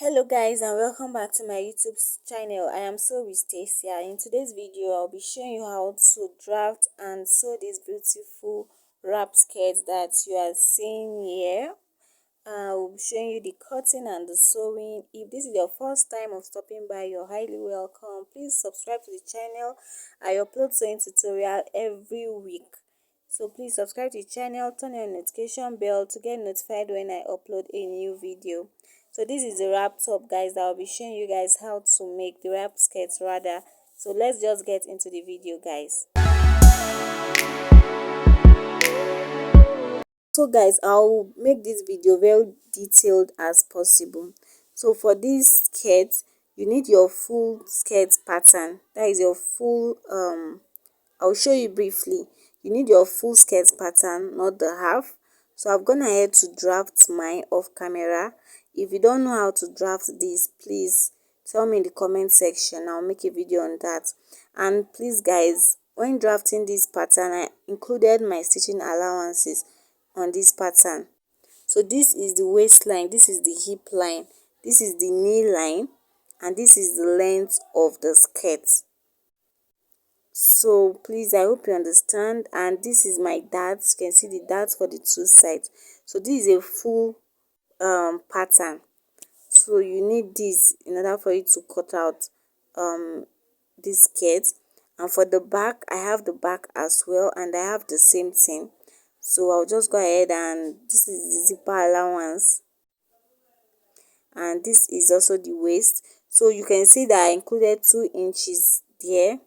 Hello guys, and welcome back to my YouTube channel. I am so with Stacia. In today's video I'll be showing you how to draft and sew this beautiful wrap skirt that you are seeing here. I'll be showing you the cutting and the sewing. If this is your first time of stopping by, you're highly welcome. Please subscribe to the channel. I upload sewing tutorial every week, so please subscribe to the channel, turn on notification bell to get notified when I upload a new video. So this is the wrap top, guys, that I'll be showing you guys how to make the wrap skirts rather. So let's just get into the video, guys. So guys, I'll make this video very detailed as possible. So for this skirt, you need your full skirt pattern. That is your full I'll show you briefly. You need your full skirt pattern, not the half. So I've gone ahead to draft mine off camera. If you don't know how to draft this, please tell me in the comment section. I'll make a video on that. And please guys, when drafting this pattern, I included my stitching allowances on this pattern. So this is the waistline, this is the hip line, this is the knee line, and this is the length of the skirt. So please, I hope you understand. And this is my darts. You can see the darts for the two sides. So this is a full pattern. So you need this in order for you to cut out this skirt. And for the back, I have the back as well, and I have the same thing. So I'll just go ahead, and this is the zipper allowance, and this is also the waist. So you can see that I included 2 inches there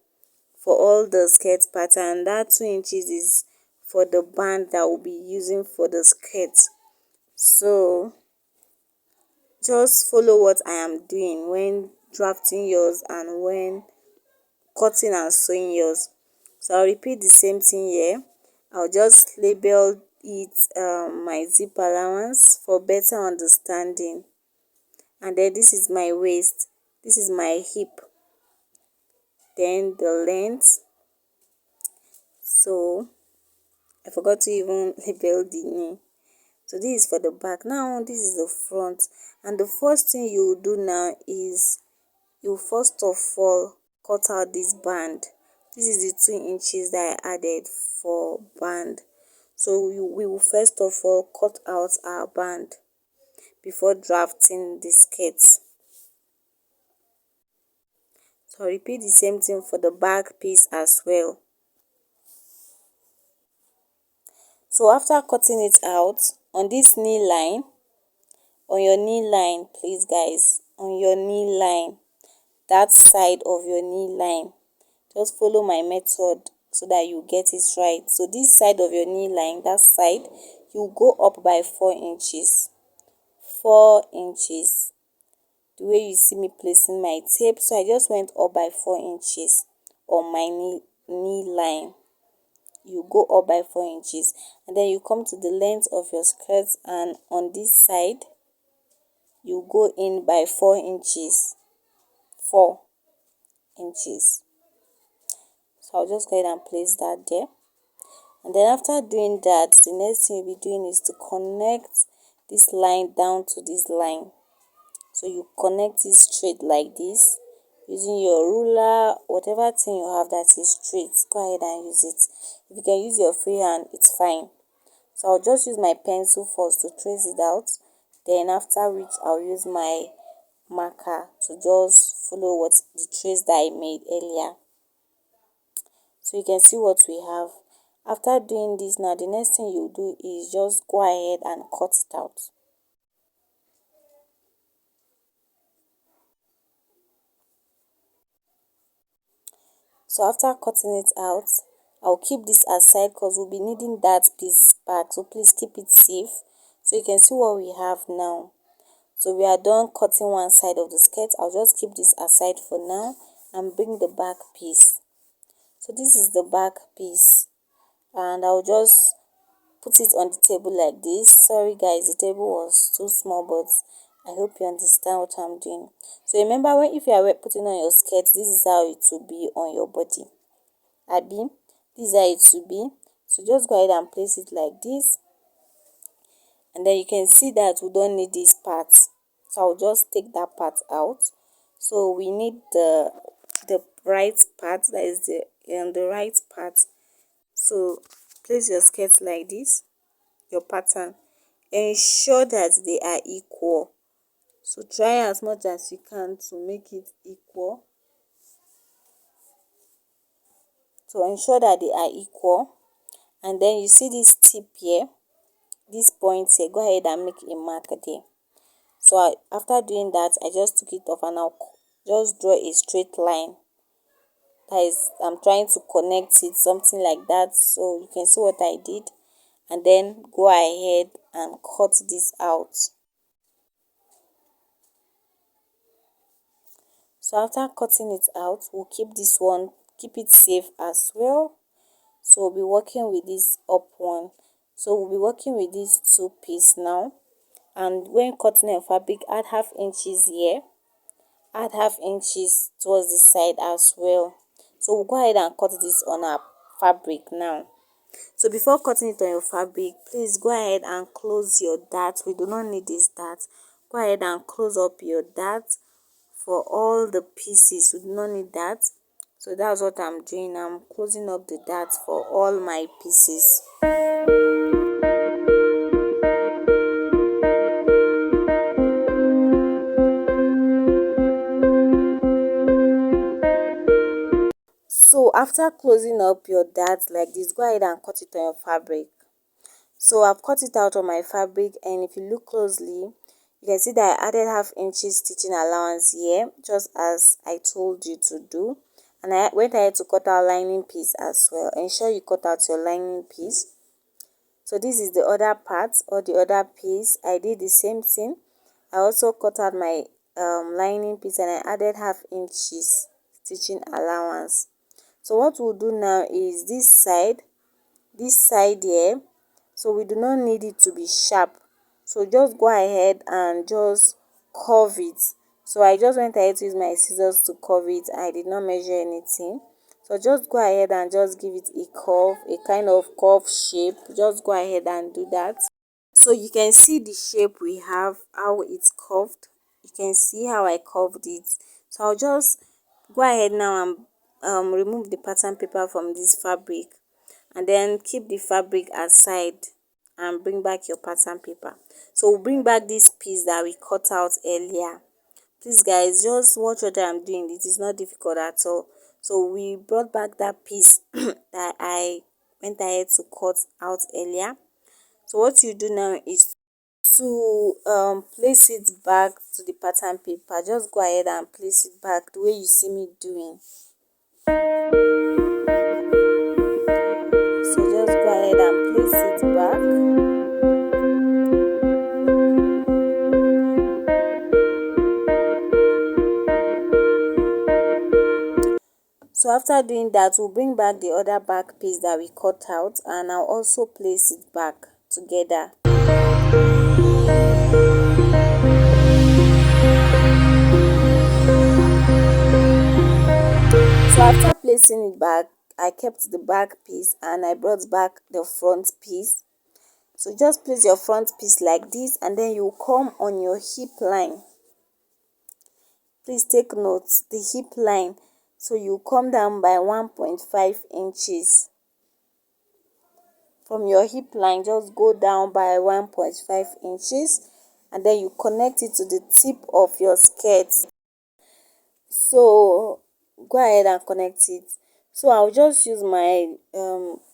for all the skirt pattern. That 2 inches is for the band that we'll be using for the skirt. So just follow what I am doing when drafting yours and when cutting and sewing yours. So I'll repeat the same thing here. I'll just label it my zip allowance for better understanding. And then this is my waist, this is my hip, then the length. So I forgot to even label the knee. So this is for the back. Now this is the front, and the first thing you do now is you first of all cut out this band. This is the 2 inches that I added for band. So we will first of all cut out our band before drafting the skirts. So repeat the same thing for the back piece as well. So after cutting it out, on this knee line, on your knee line, please guys, on your knee line, that side of your knee line, just follow my method so that you get it right. So this side of your knee line, that side, you go up by 4 inches. 4 inches. The way you see me placing my tape, so I just went up by 4 inches on my knee line. You go up by 4 inches, and then you come to the length of your skirt, and on this side you go in by 4 inches. 4 inches. So I'll just go ahead and place that there. And then after doing that, the next thing you'll be doing is to connect this line down to this line. So you connect it straight like this using your ruler, whatever thing you have that is straight, go ahead and use it. If you can use your free hand, it's fine. So I'll just use my pencil first to trace it out, then after which I'll use my marker to just follow what the trace that I made earlier. So you can see what we have. After doing this, now the next thing you do is just go ahead and cut it out. So after cutting it out, I'll keep this aside because we'll be needing that piece back, so please keep it safe. So you can see what we have now. So we are done cutting one side of the skirt. I'll just keep this aside for now and bring the back piece. So this is the back piece, and I'll just put it on the table like this. Sorry guys, the table was too small, but I hope you understand what I'm doing. So remember, if you are putting on your skirt, this is how it will be on your body. Abi, this is how it will be. So just go ahead and place it like this, and then you can see that we don't need this part. so I'll just take that part out. So we need the right part, that is the right part. So place your skirt like this, your pattern, ensure that they are equal. So try as much as you can to make it equal. So ensure that they are equal, and then you see this tip here, this point here, go ahead and make a mark there. So after doing that, I just took it off and I'll just draw a straight line. That is, I'm trying to connect it, something like that. So you can see what I did, and then go ahead and cut this out. So after cutting it out, we'll keep this one, keep it safe as well. So we'll be working with this up one. So we'll be working with these two pieces now. And when cutting a fabric, add half inches here, add half inches towards this side as well. So we'll go ahead and cut this on our fabric now. So before cutting it on your fabric, please go ahead and close your dart. We do not need this dart. Go ahead and close up your dart for all the pieces. We do not need that. So that's what I'm doing. I'm closing up the dart for all my pieces. So after closing up your dart like this, go ahead and cut it on your fabric. So I've cut it out on my fabric, and if you look closely, you can see that I added half inches stitching allowance here, just as I told you to do. And I went ahead to cut out lining piece as well. Ensure you cut out your lining piece. So this is the other part, or the other piece. I did the same thing. I also cut out my lining piece, and I added half inches stitching allowance. So what we'll do now is this side here, so we do not need it to be sharp. So just go ahead and just curve it. So I just went ahead to use my scissors to curve it. I did not measure anything. So just go ahead and just give it a curve, a kind of curve shape. Just go ahead and do that. So you can see the shape we have, how it's curved. You can see how I curved it. So I'll just go ahead now and remove the pattern paper from this fabric, and then keep the fabric aside and bring back your pattern paper. So we'll bring back this piece that we cut out earlier. Please guys, just watch what I'm doing. It is not difficult at all. So we brought back that piece that I went ahead to cut out earlier. So what you do now is to place it back to the pattern paper. Just go ahead and place it back the way you see me doing. So just go ahead and place it back. So after doing that, we'll bring back the other back piece that we cut out, and I'll also place it back together. So after placing it back, I kept the back piece and I brought back the front piece. So just place your front piece like this, and then you come on your hip line. Please take note, the hip line. So you come down by 1.5 inches. From your hip line, just go down by 1.5 inches, and then you connect it to the tip of your skirt. So go ahead and connect it. So I'll just use my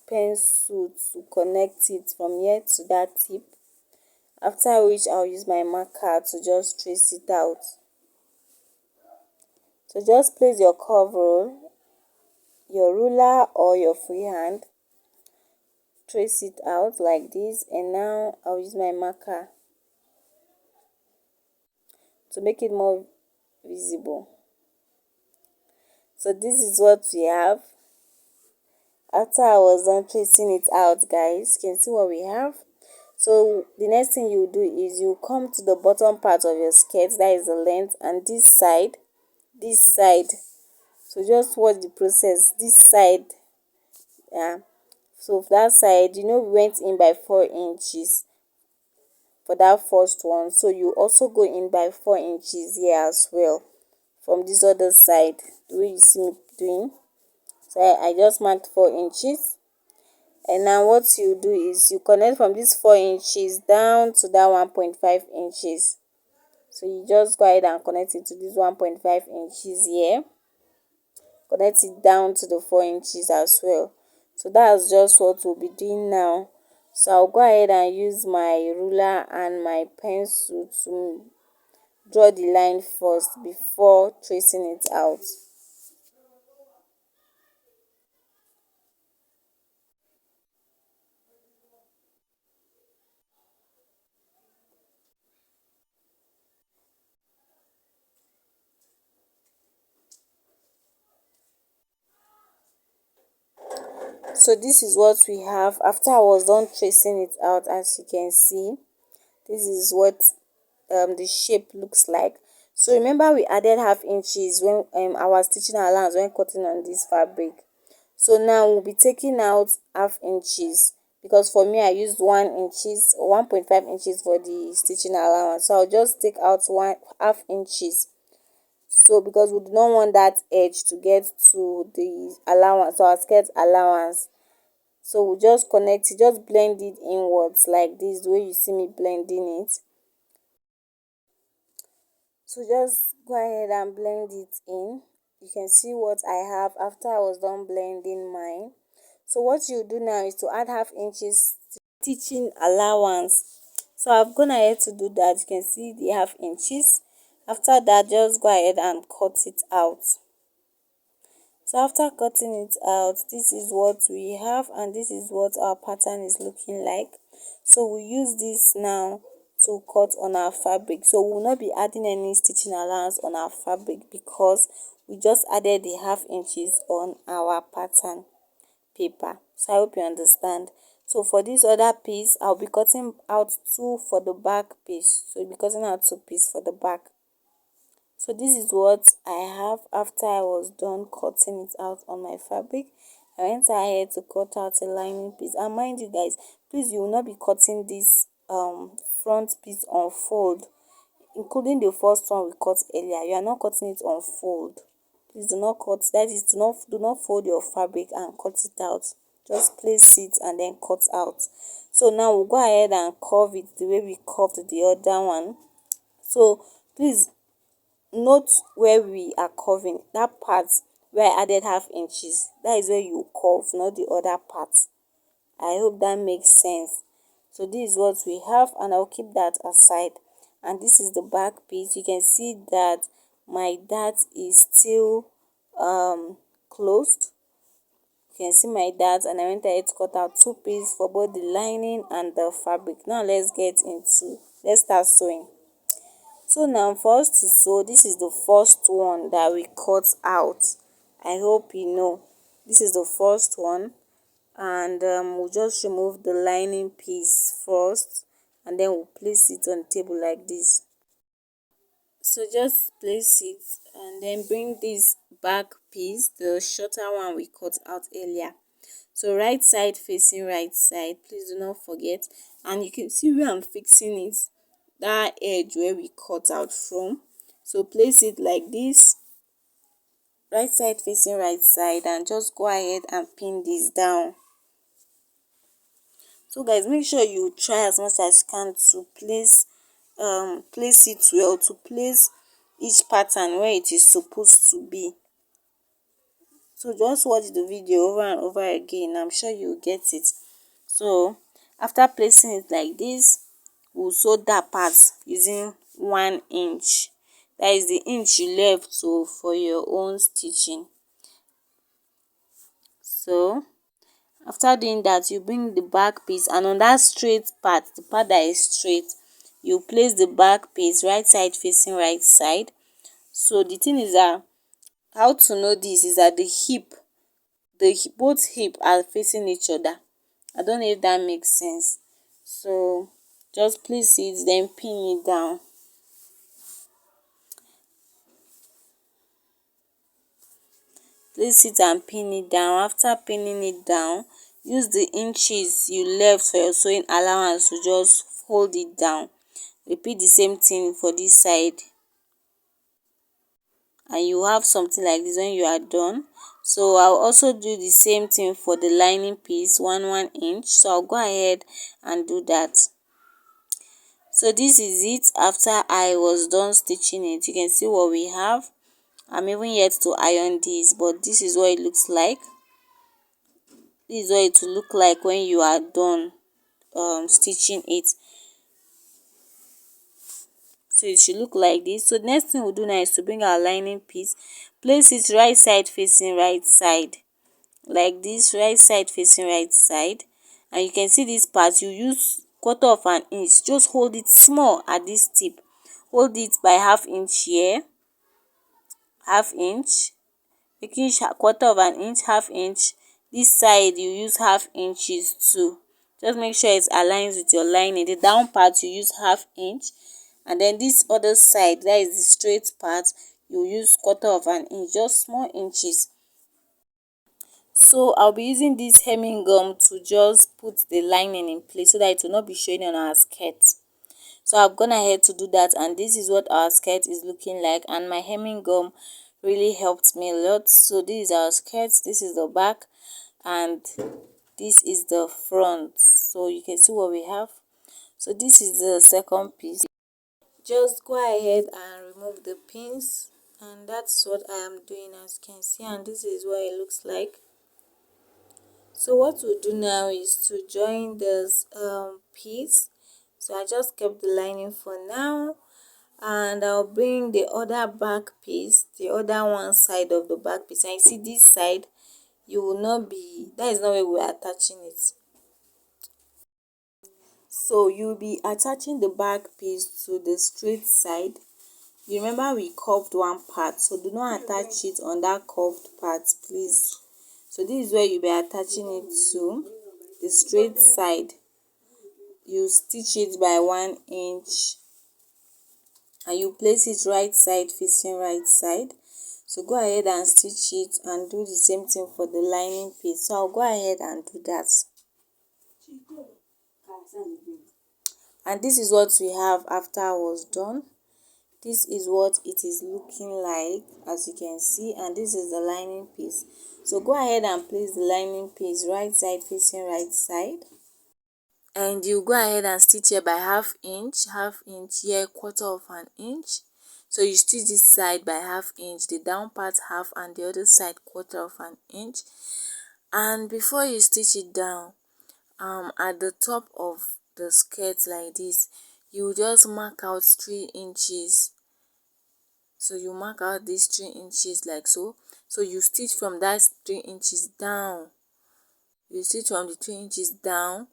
pencil to connect it from here to that tip, after which I'll use my marker to just trace it out. So just place your curve rule, your ruler or your freehand, trace it out like this, and now I'll use my marker to make it more visible. So this is what we have. After I was done tracing it out, guys, you can see what we have. So the next thing you do is you come to the bottom part of your skirt, that is the length, and this side. So just watch the process. This side, yeah. So that side, we went in by 4 inches. for that first one. So you also go in by 4 inches here as well from this other side, the way you see me doing. So I just marked 4 inches. And now what you do is you connect from this 4 inches down to that 1.5 inches. So you just go ahead and connect it to this 1.5 inches here. Connect it down to the 4 inches as well. So that's just what we'll be doing now. So I'll go ahead and use my ruler and my pencil to draw the line first before tracing it out. So this is what we have after I was done tracing it out. As you can see, this is what the shape looks like. So remember we added half inches when our stitching allowance when cutting on this fabric. So now we'll be taking out half inches, because for me I used 1 inches or 1.5 inches for the stitching allowance. So I'll just take out 1/2 inches. So because we do not want that edge to get to the allowance, our skirt allowance. So we'll just connect it, just blend it inwards like this, the way you see me blending it. So just go ahead and blend it in. You can see what I have after I was done blending mine. So what you do now is to add half inches stitching allowance. So I've gone ahead to do that. You can see the half inches. After that, just go ahead and cut it out. So after cutting it out, this is what we have, and this is what our pattern is looking like. So we use this now to cut on our fabric. So we will not be adding any stitching allowance on our fabric because we just added the half inches on our pattern paper. So I hope you understand. So for this other piece, I'll be cutting out 2 for the back piece. So I'll be cutting out 2 pieces for the back. So this is what I have after I was done cutting it out on my fabric. I went ahead to cut out a lining piece, and mind you guys, please, you will not be cutting this front piece on fold, including the first one we cut earlier. You are not cutting it on fold. Please do not cut, that is, do not fold your fabric and cut it out. Just place it and then cut out. So now we'll go ahead and curve it the way we curved the other one. So please note where we are curving, that part where I added half inches, that is where you curve, not the other part. I hope that makes sense. So this is what we have, and I'll keep that aside. And this is the back piece. You can see that my dart is still closed. You can see my dart, and I went ahead to cut out 2 pieces for both the lining and the fabric. Now let's start sewing. So now for us to sew, this is the first one that we cut out. I hope you know this is the first one, and we'll just remove the lining piece first, and then we'll place it on the table like this. So just place it and then bring this back piece, the shorter one we cut out earlier. So right side facing right side, please do not forget. And you can see where I'm fixing it, that edge where we cut out from. So place it like this, right side facing right side, and just go ahead and pin this down. So guys, make sure you try as much as you can to place it well, to place each pattern where it is supposed to be. So just watch the video over and over again. I'm sure you get it. So after placing it like this, we'll sew that part using 1 inch. That is the inch you left for your own stitching. So after doing that, you bring the back piece, and on that straight part, the part that is straight, you place the back piece right side facing right side. So the thing is that how to know this is that both hip are facing each other. I don't know if that makes sense. So just place it, then pin it down. Place it and pin it down. After pinning it down, use the inches you left for your sewing allowance to just hold it down. repeat the same thing for this side, and you have something like this when you are done. So I'll also do the same thing for the lining piece, 1 inch. So I'll go ahead and do that. So this is it after I was done stitching it. You can see what we have. I'm even yet to iron this, but this is what it looks like. This is what it will look like when you are done stitching it. So it should look like this. So the next thing we'll do now is to bring our lining piece, place it right side facing right side, like this, right side facing right side. And you can see this part, you use 1/4 inch, just hold it small at this tip, hold it by 1/2 inch here, 1/2 inch, making 1/4 inch, 1/2 inch. This side you use 1/2 inches too, just make sure it aligns with your lining. The down part you use 1/2 inch, and then this other side, that is the straight part, you use 1/4 inch, just small inches. So I'll be using this hemming gum to just put the lining in place so that it will not be showing on our skirt. So I've gone ahead to do that, and this is what our skirt is looking like, and my hemming gum really helped me a lot. So this is our skirt, this is the back, and this is the front. So you can see what we have. So this is the second piece. Just go ahead and remove the pins, and that's what I am doing, as you can see, and this is what it looks like. So what we'll do now is to join this piece. So I just kept the lining for now, and I'll bring the other back piece, the other one side of the back piece, and you see this side, you will not be, that is not where we're attaching it. So you'll be attaching the back piece to the straight side. You remember we curved one part, so do not attach it on that curved part, please. So this is where you'll be attaching it to the straight side. You stitch it by 1 inch, and you place it right side facing right side. So go ahead and stitch it and do the same thing for the lining piece. So I'll go ahead and do that. And this is what we have after I was done. This is what it is looking like, as you can see, and this is the lining piece. So go ahead and place the lining piece right side facing right side, and you go ahead and stitch here by 1/2 inch, 1/2 inch here, 1/4 inch. So you stitch this side by 1/2 inch, the down part 1/2, and the other side 1/4 inch. And before you stitch it down, at the top of the skirt like this, you just mark out 3 inches. So you mark out these 3 inches like so. So you stitch from that 3 inches down, you stitch from the 3 inches down,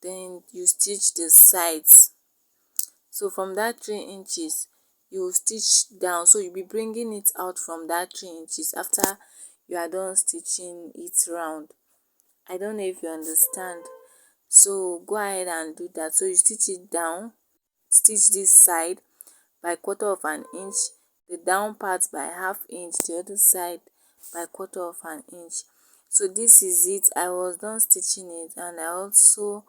then you stitch the sides. So from that 3 inches you stitch down, so you'll be bringing it out from that 3 inches after you are done stitching it round. I don't know if you understand. So go ahead and do that. So you stitch it down, stitch this side by 1/4 inch, the down part by 1/2 inch, the other side by 1/4 inch. So this is it. I was done stitching it, and I also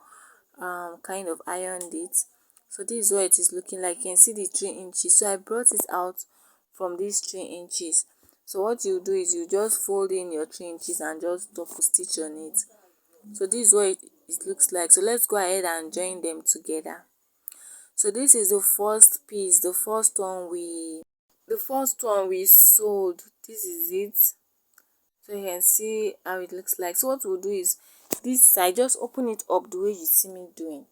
kind of ironed it. So this is what it is looking like. You can see the 3 inches. So I brought it out from these 3 inches. So what you do is you just fold in your 3 inches and just double stitch on it. So this is what it looks like. So let's go ahead and join them together. So this is the first piece, the first one we sewed. This is it. So you can see how it looks like. So what we'll do is this side, just open it up the way you see me doing,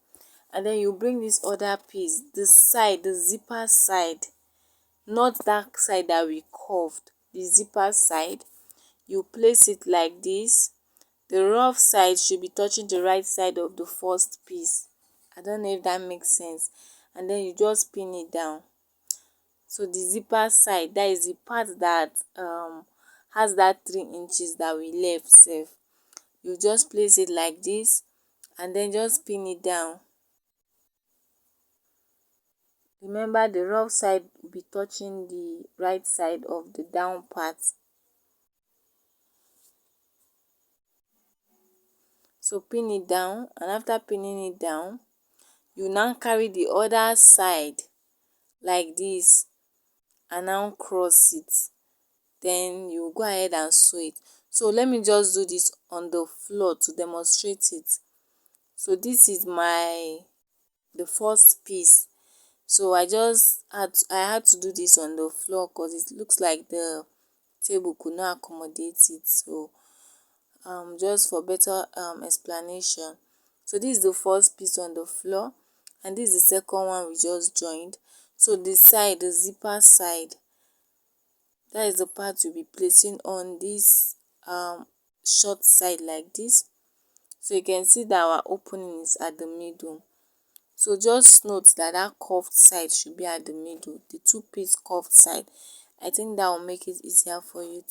and then you bring this other piece, the side, the zipper side, not that side that we curved, the zipper side. You place it like this. The rough side should be touching the right side of the first piece. I don't know if that makes sense. And then you just pin it down. So the zipper side, that is the part that has that 3 inches that we left safe. You just place it like this, and then just pin it down. Remember, the rough side will be touching the right side of the down part. So pin it down, and after pinning it down, you now carry the other side like this and now cross it, then you go ahead and sew it. So let me just do this on the floor to demonstrate it. So this is the first piece. So I had to do this on the floor because it looks like the table could not accommodate it. So just for better explanation, so this is the first piece on the floor and this is the second one we just joined. So the side, the zipper side, that is the part you'll be placing on this short side like this. So you can see that our opening is at the middle. So just note that that curved side should be at the middle, the two-piece curved side. I think that will make it easier for you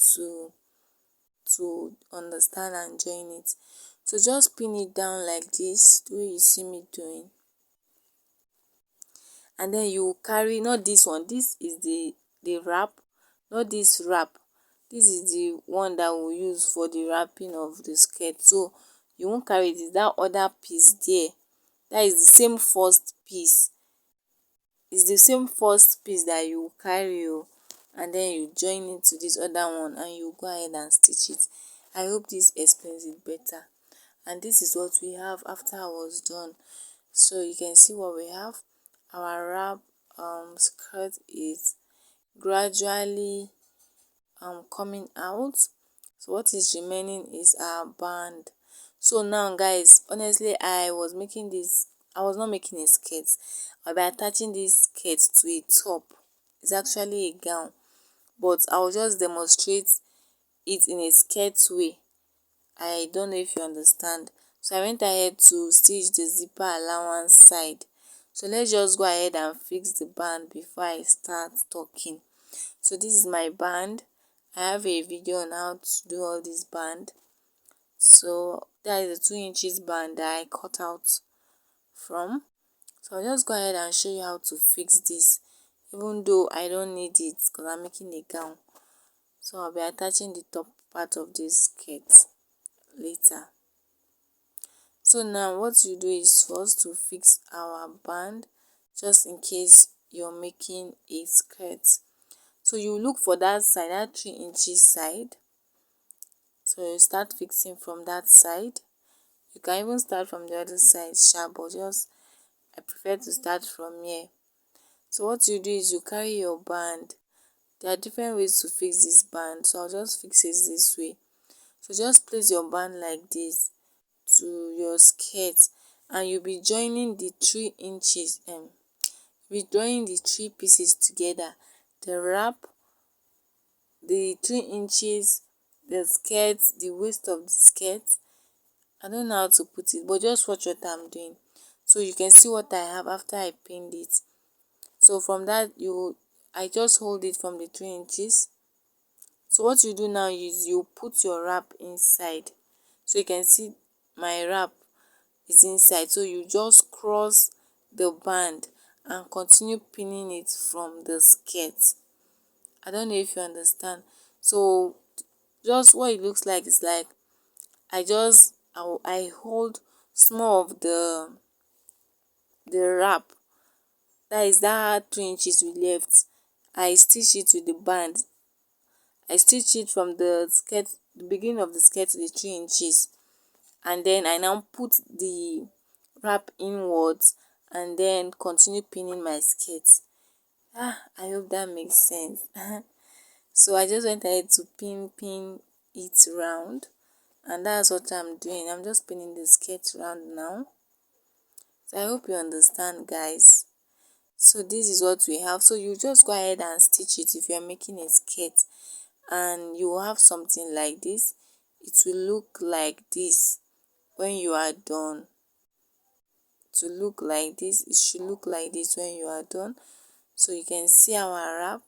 to understand and join it. So just pin it down like this, the way you see me doing. And then you carry, not this one, this is the wrap, not this wrap. This is the one that we'll use for the wrapping of the skirt. So you won't carry this, that other piece there. That is the same first piece. It's the same first piece that you carry, and then you join it to this other one and you go ahead and stitch it. I hope this explains it better. And this is what we have after I was done. So you can see what we have. Our wrap skirt is gradually coming out. So what is remaining is our band. So now guys, honestly, I was not making a skirt. I'll be attaching this skirt to a top. It's actually a gown, but I'll just demonstrate it in a skirt way. I don't know if you understand. So I went ahead to stitch the zipper allowance side. So let's just go ahead and fix the band before I start talking. So this is my band. I have a video on how to do all this band. So that is a 2 inches band that I cut out from. So I'll just go ahead and show you how to fix this, even though I don't need it because I'm making a gown. So I'll be attaching the top part of this skirt later. So now what you do is for us to fix our band, just in case you're making a skirt. So you look for that side, that 3 inches side. So you start fixing from that side. You can even start from the other side sharp, but I prefer to start from here. So what you do is you carry your band. There are different ways to fix this band, so I'll just fix it this way. So just place your band like this to your skirt and you'll be joining the 3 inches be joining the 3 pieces together: the wrap, the 3 inches, the skirt, the waist of the skirt. I don't know how to put it, but just watch what I'm doing so you can see what I have after I pinned it. So from that, I just hold it from the 3 inches. So what you do now is you put your wrap inside. So you can see my wrap is inside. So you just cross the band and continue pinning it from the skirt. I don't know if you understand. So just what it looks like is like I hold small of the wrap, that is that 3 inches we left. I stitch it with the band. I stitch it from the skirt, the beginning of the skirt, to the 3 inches, and then I now put the wrap inwards and then continue pinning my skirt. I hope that makes sense. So I just went ahead to pin it round, and that's what I'm doing. I'm just pinning the skirt round now. So I hope you understand, guys. So this is what we have. So you just go ahead and stitch it if you're making a skirt, and you will have something like this. It will look like this when you are done. To look like this, it should look like this when you are done. So you can see our wrap.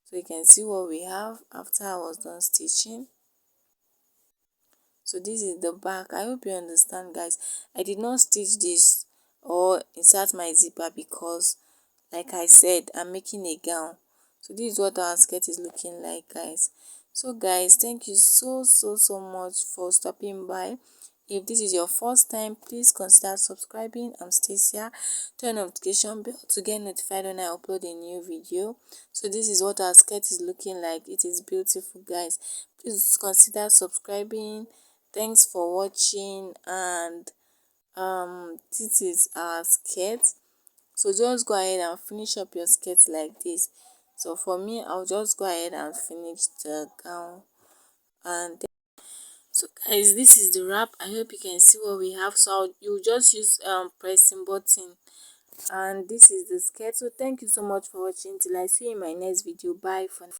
So you can see what we have after I was done stitching. So this is the back. I hope you understand, guys. I did not stitch this or insert my zipper because, like I said, I'm making a gown. So this is what our skirt is looking like, guys. So guys, thank you so much for stopping by. If this is your first time, please consider subscribing. I'm Stacia. Turn notification bell to get notified when I upload a new video. So this is what our skirt is looking like. It is beautiful, guys. Please consider subscribing. Thanks for watching, and this is our skirt. So just go ahead and finish up your skirt like this. So for me, I'll just go ahead and finish the gown. And so guys, this is the wrap. I hope you can see what we have. So you just use pressing button, and this is the skirt. So thank you so much for watching. Till I see you in my next video. Bye for now.